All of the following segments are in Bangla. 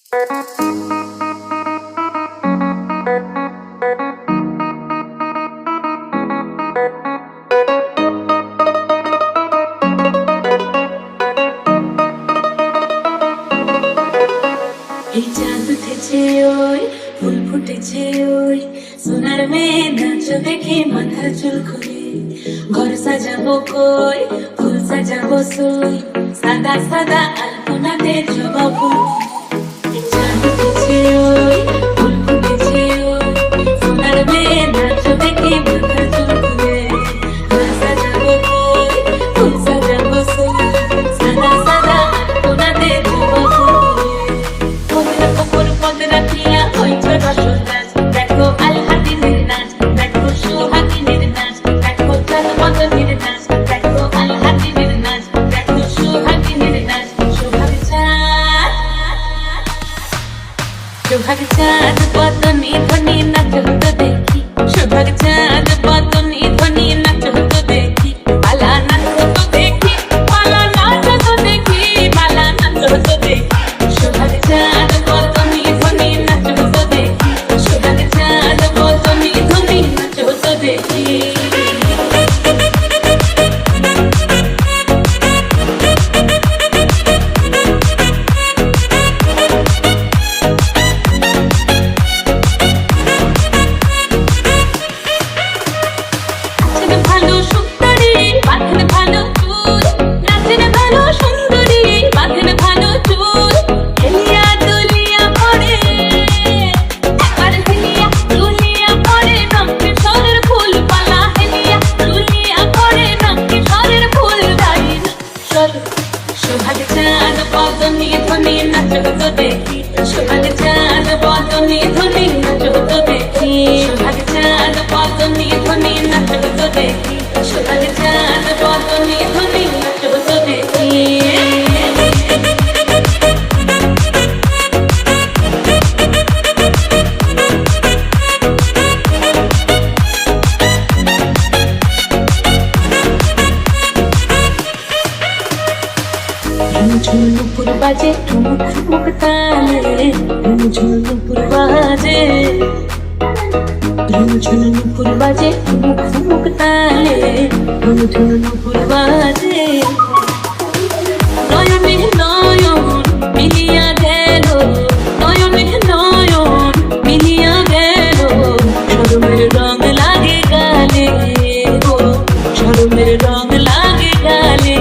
এই চাঁদ উঠেছে ওই ফুল ফুটেছে ওই সোনার মেয়ে নাচ দেখে মাথার চুল খুলে ঘর সাজাবো কই ফুল সাজাবো সই সাদা সাদা আলপনাতে জবা ফুল এই চাঁদ উঠেছে ওই ফুল ফুটেছে ওই সোনার মেয়ে নাচ দেখে মাথার চুল খুলে ঘর সাজাবো কই ফুল সাজাবো সই সাদা সাদা আলপনাতে জবা ফুল দেখো আল হাতিনের নাচ দেখো সোহাগিনের নাচ দেখো চাঁদ মদনের নাচ দেখো আল হাতিনের নাচ দেখো সোহাগিনের নাচ সোহাগ চাঁদ বদনি ধ্বনি নাচ হতো দেখি সোহাগ চাঁদ বদনি ধ্বনি নাচ হতো দেখি পালা নাচ হতো দেখি পালা নাচ হতো দেখি পালা নাচ হতো দেখি সোহাগ চাঁদ বদনি ধ্বনি নাচ হতো দেখি সোহাগ চাঁদ বদনি ধ্বনি নাচ হতো দেখি সোহাগ চাঁদ বদনি ধ্বনি নাচ হতো দেখি সোহাগ চাঁদ বদনি ধ্বনি নাচ হতো দেখি সোহাগ চাঁদ বদনি ধ্বনি নাচ হতো দেখি সোহাগ চাঁদ বদনি ধ্বনি নাচ হতো দেখি ঝুনুপুর বাজে ঠুমুক ঠুমুক তালে ঝুনুপুর বাজে ঝুনুপুর বাজে ঠুমুক ঠুমুক তালে ঝুনুপুর বাজে নয়নে নয়ন মিলিয়া গেল নয়নে নয়ন মিলিয়া গেল শরমের রং লাগে গালে গো শরমের রং লাগে গালে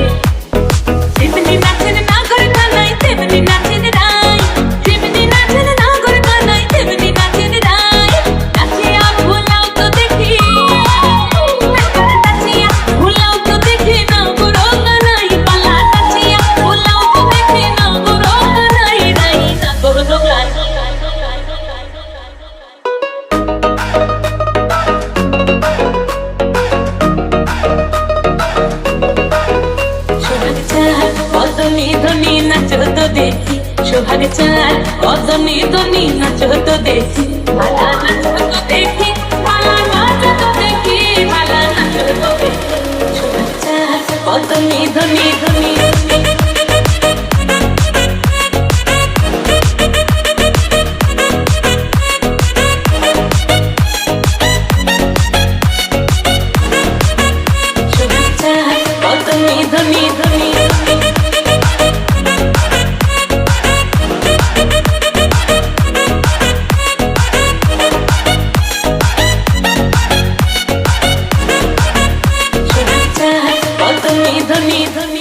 বদনি ধ্বনি নাচ হতো দেখি সোহাগ চাঁদ বদনি ধ্বনি নাচ হতো দেখি মালা নাচ হতো দেখি মালা নাচ হতো দেখি মালা নাচ হতো দেখি সোহাগ চাঁদ বদনি ধ্বনি ধ্বনি সোহাগ চাঁদ বদনি ধ্বনি ধ্বনি ধনী ধনী